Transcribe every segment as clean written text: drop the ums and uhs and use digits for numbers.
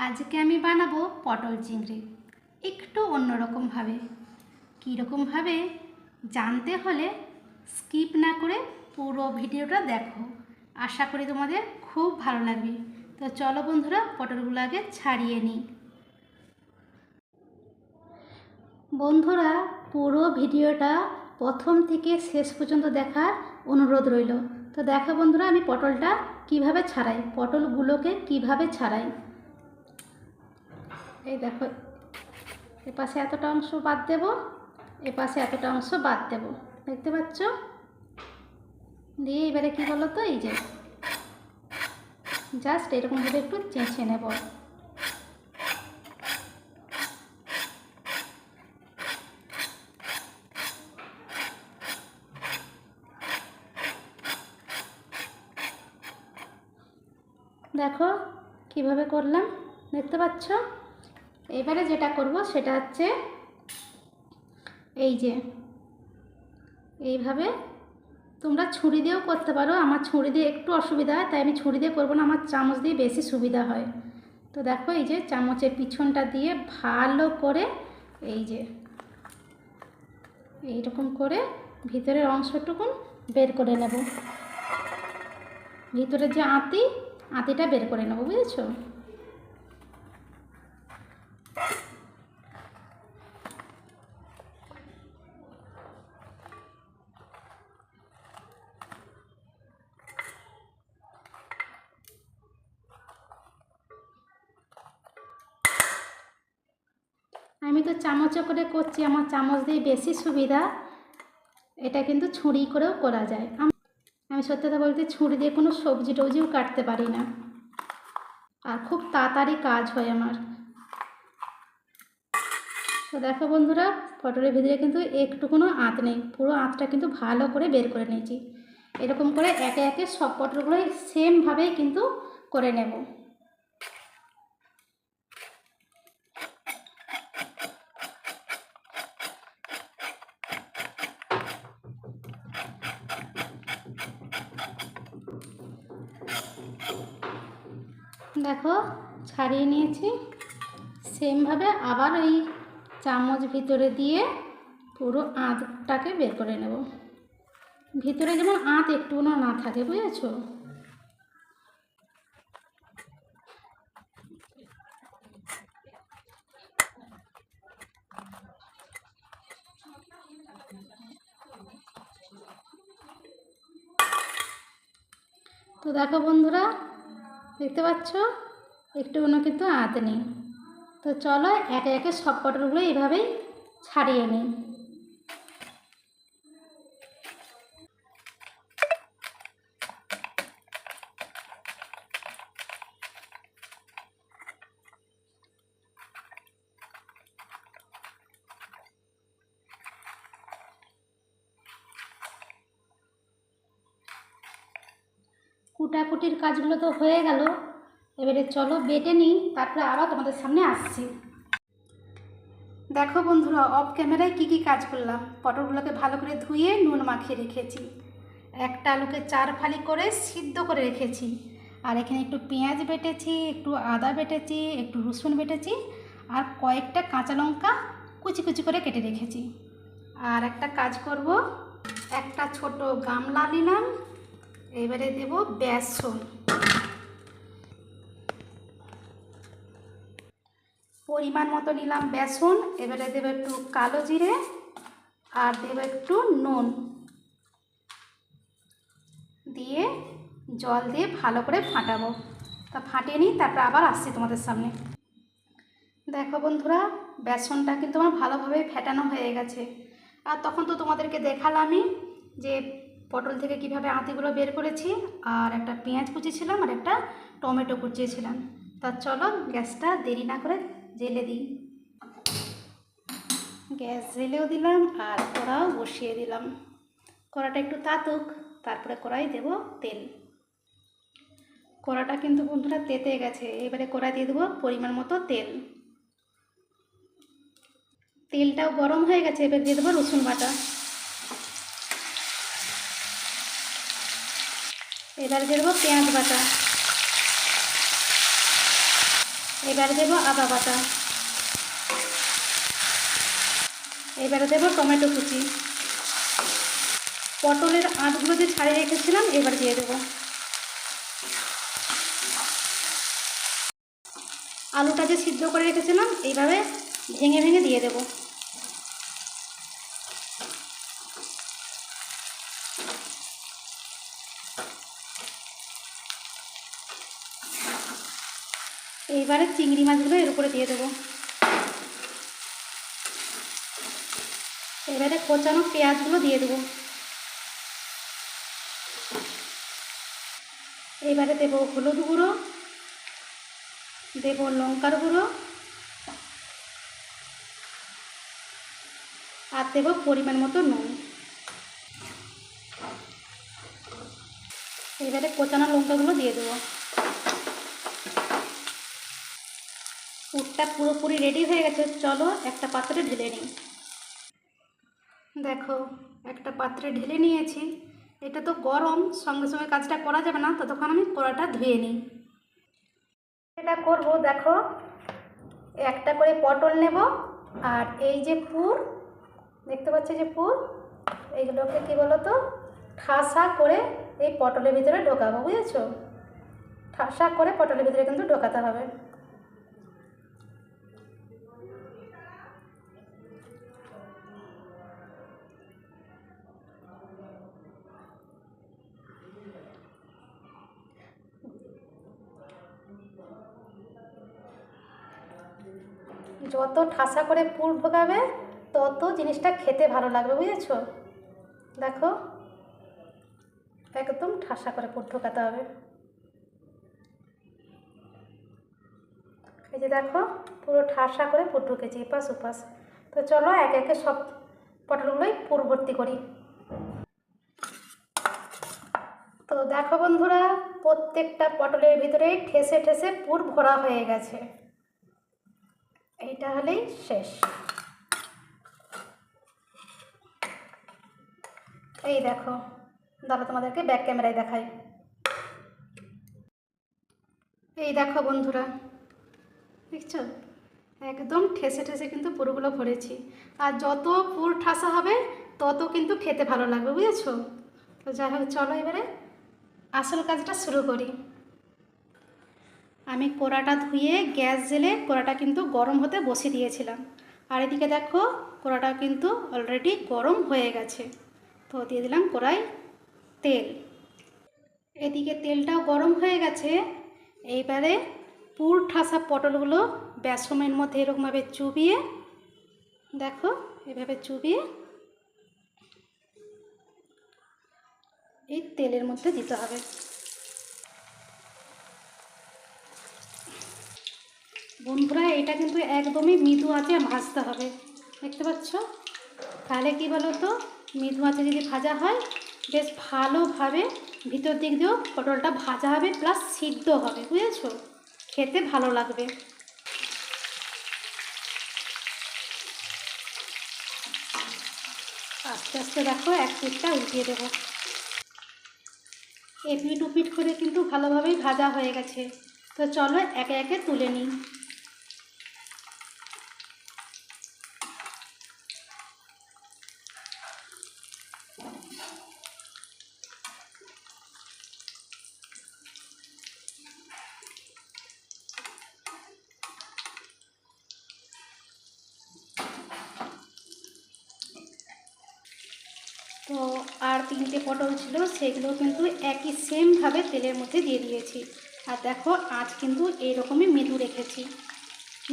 আজকে আমি বানাবো পটল চিংড়ি একটু অন্যরকমভাবে। কীরকমভাবে জানতে হলে স্কিপ না করে পুরো ভিডিওটা দেখো। আশা করি তোমাদের খুব ভালো লাগবে। তো চলো বন্ধুরা, পটলগুলো আগে ছাড়িয়ে নিই। বন্ধুরা, পুরো ভিডিওটা প্রথম থেকে শেষ পর্যন্ত দেখার অনুরোধ রইল। তো দেখো বন্ধুরা, আমি পটলটা কিভাবে ছাড়াই, পটলগুলোকে কিভাবে ছাড়াই। এই দেখো, এপাশে এতটা অংশ বাদ দেব, এপাশে এতটা অংশ বাদ দেব, দেখতে পাচ্ছ? দিয়ে এবারে কী বলো তো, এই যে জাস্ট এরকমভাবে একটু চেঁচে নেব। দেখো কিভাবে করলাম, দেখতে পাচ্ছ? এবারে যেটা করব সেটা হচ্ছে এই যে এইভাবে, তোমরা ছুরি দিয়েও করতে পারো। আমার ছুরি দিয়ে একটু অসুবিধা হয়, তাই আমি ছুরি দিয়ে করবো না, আমার চামচ দিয়ে বেশি সুবিধা হয়। তো দেখো, এই যে চামচের পিছনটা দিয়ে ভালো করে এই যে এইরকম করে ভিতরের অংশটুকু বের করে নেব। ভিতরের যে আঁতিটা বের করে নেব, বুঝেছো? আমি তো চামচে করে করছি, আমার চামচ দিয়ে বেশি সুবিধা। এটা কিন্তু ছুরি করেও করা যায়। আমি সত্যি কথা বলতে ছুরি দিয়ে কোনো সবজি টবজিও কাটতে পারি না, আর খুব তাড়াতাড়ি কাজ হয় আমার। তো দেখো বন্ধুরা, পটলের ভিতরে কিন্তু একটুকুনো আঁত নেই, পুরো আঁতটা কিন্তু ভালো করে বের করে নিয়েছি। এরকম করে একে একে সব পটলগুলোই সেমভাবেই কিন্তু করে নেব। দেখো ছাড়িয়ে নিয়েছি, সেমভাবে আবার ওই চামচ ভিতরে দিয়ে পুরো আঁতটাকে বের করে নেব। ভিতরে যেমন আঁত একটুও না থাকে, বুঝেছো? তো দেখো বন্ধুরা, দেখতে পাচ্ছ একটুও কিন্তু আঁত নেই। তো চলো একে একে সব পটলগুলো এইভাবেই ছাড়িয়ে নিই। কুটাকুটির কাজগুলো তো হয়ে গেল, এবারে চলো বেটে নিই, তারপরে আবার তোমাদের সামনে আসছি। দেখো বন্ধুরা, অফ ক্যামেরায় কী কী কাজ করলাম। পটলগুলোকে ভালো করে ধুয়ে নুন মাখিয়ে রেখেছি, একটা আলুকে 4 ফালি করে সিদ্ধ করে রেখেছি, আর এখানে একটু পেঁয়াজ বেটেছি, একটু আদা বেটেছি, একটু রসুন বেটেছি, আর কয়েকটা কাঁচা লঙ্কা কুচি কুচি করে কেটে রেখেছি। আর একটা কাজ করব, একটা ছোট গামলা নিলাম, এবারে দেব বেসন, পরিমাণ মতো নিলাম বেসন। এবারে দেব একটু কালো জিরে, আর দেব একটু নুন, দিয়ে জল দিয়ে ভালো করে ফাটাবো। তা ফাটিয়ে নিই, তারপর আবার আসছি তোমাদের সামনে। দেখো বন্ধুরা, বেসনটা কিন্তু আমার ভালোভাবে ফেটানো হয়ে গেছে। আর তখন তো তোমাদেরকে দেখালামই যে পটল থেকে কিভাবে আঁতিগুলো বের করেছি, আর একটা পেঁয়াজ কুচিয়েছিলাম, আর একটা টমেটো কুচিয়েছিলাম। তা চলো গ্যাসটা দেরি না করে জেলে দিই। গ্যাস জেলেও দিলাম, আর কড়াও বসিয়ে দিলাম। কড়াটা একটু তাতুক, তারপরে কড়াই দেব তেল। কড়াটা কিন্তু বন্ধুরা তেতে গেছে, এবারে কড়াই দিয়ে দেবো পরিমাণ মতো তেল। তেলটাও গরম হয়ে গেছে, এবার দিয়ে দেবো রসুন বাটা। এবার দিয়ে দেবো পেঁয়াজ বাটা। এবারে দেবো আদা বাটা, এবারে দেবো টমেটো কুচি, পটলের আঁশগুলো যে ছাড়িয়ে রেখেছিলাম এবার দিয়ে দেবো, আলুটা যে সিদ্ধ করে রেখেছিলাম এইভাবে ভেঙে ভেঙে দিয়ে দেবো। এইবারে চিংড়ি মাছগুলো এর উপরে দিয়ে দেবো। এবারে কোচানো পেঁয়াজগুলো দিয়ে দেবো। এবারে দেবো হলুদ গুঁড়ো, দেবো লঙ্কার গুঁড়ো, আর দেবো পরিমাণ মতো নুন। এবারে কোচানো লঙ্কাগুলো দিয়ে দেবো। পুরটা পুরোপুরি রেডি হয়ে গেছে, চলো একটা পাত্রে ঢেলে নিই। দেখো একটা পাত্রে ঢেলে নিয়েছি, এটা তো গরম, সঙ্গে সঙ্গে কাজটা করা যাবে না, ততক্ষণ আমি কড়াটা ধুয়ে নিই। এটা করব, দেখো একটা করে পটল নেব, আর এই যে পুর দেখতে পাচ্ছি যে পুর, এইগুলোকে কী বলো তো ঠাসা করে এই পটলের ভিতরে ঢোকাবো, বুঝেছো? ঠাসা করে পটলের ভিতরে কিন্তু ঢোকাতে হবে। যত ঠাসা করে পুর ঢোকাবে তত জিনিসটা খেতে ভালো লাগবে, বুঝেছো? দেখো একদম ঠাসা করে পুর ঢোকাতে হবে। এই যে দেখো পুরো ঠাসা করে পুর ঢুকেছি এপাশ ওপাশ। তো চলো একে একে সব পটলগুলোই পুর ভর্তি করি। তো দেখো বন্ধুরা, প্রত্যেকটা পটলের ভিতরেই ঠেসে ঠেসে পুর ভরা হয়ে গেছে। এইটা হলেই শেষ। এই দেখো, দাঁড়া তোমাদেরকে ব্যাক ক্যামেরায় দেখাই। এই দেখো বন্ধুরা, দেখছো একদম ঠেসে ঠেসে কিন্তু পুরগুলো ভরেছি। আর যত পুর ঠাসা হবে তত কিন্তু খেতে ভালো লাগবে, বুঝেছো? তো যাই হোক, চলো এবারে আসল কাজটা শুরু করি। আমি কড়াটা ধুয়ে গ্যাস জেলে কড়াটা কিন্তু গরম হতে বসিয়ে দিয়েছিলাম। আর এদিকে দেখো কড়াটা কিন্তু অলরেডি গরম হয়ে গেছে। তো দিয়ে দিলাম কড়াই তেল। এদিকে তেলটাও গরম হয়ে গেছে। এইবারে পুর ঠাসা পটলগুলো বেসনের মধ্যে এরকমভাবে চুবিয়ে, দেখো এভাবে চুবিয়ে এই তেলের মধ্যে দিতে হবে। বন্ধুরা এটা কিন্তু একদমই মৃদু আঁচে ভাজতে হবে, দেখতে পাচ্ছ? তাহলে কি বলো তো, মৃদু আঁচে যদি ভাজা হয় বেশ ভালোভাবে ভিতর দিক দিয়েও পটলটা ভাজা হবে, প্লাস সিদ্ধ হবে, বুঝেছো? খেতে ভালো লাগবে। আস্তে আস্তে দেখো এক পিঠটা উল্টিয়ে দেবো। এপিট উপিট করে কিন্তু ভালোভাবেই ভাজা হয়ে গেছে। তো চলো একে একে তুলে নিই। তো আর 3টে পটল ছিল, সেগুলো কিন্তু একই সেমভাবে তেলের মধ্যে দিয়ে দিয়েছি। আর দেখো আঁচ কিন্তু এইরকমই মৃদু রেখেছি।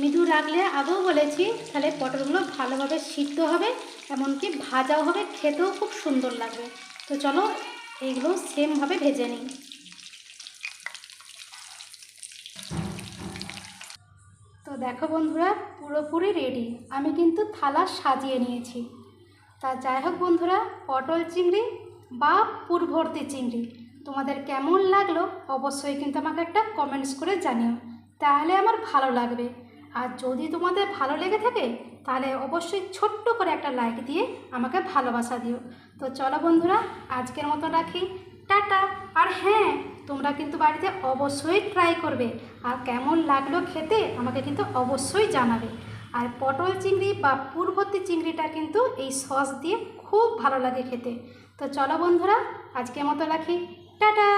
মৃদু রাখলে আগেও বলেছি তাহলে পটলগুলো ভালোভাবে সিদ্ধ হবে, এমনকি ভাজাও হবে, খেতেও খুব সুন্দর লাগবে। তো চলো এইগুলো সেমভাবে ভেজে নিই। তো দেখো বন্ধুরা পুরোপুরি রেডি, আমি কিন্তু থালা সাজিয়ে নিয়েছি। তা যাই হোক বন্ধুরা, পটল চিংড়ি বা পুর ভর্তি চিংড়ি তোমাদের কেমন লাগলো অবশ্যই কিন্তু আমাকে একটা কমেন্টস করে জানিও, তাহলে আমার ভালো লাগবে। আর যদি তোমাদের ভালো লেগে থাকে তাহলে অবশ্যই ছোট্ট করে একটা লাইক দিয়ে আমাকে ভালোবাসা দিও। তো চলো বন্ধুরা আজকের মতো রাখি, টাটা। আর হ্যাঁ, তোমরা কিন্তু বাড়িতে অবশ্যই ট্রাই করবে, আর কেমন লাগলো খেতে আমাকে কিন্তু অবশ্যই জানাবে। আর পটল চিংড়ি বা পুরভর্তি চিংড়িটা কিন্তু এই সস দিয়ে খুব ভালো লাগে খেতে। তো চলো বন্ধুরা, আজকের মতো রাখি, টাটা।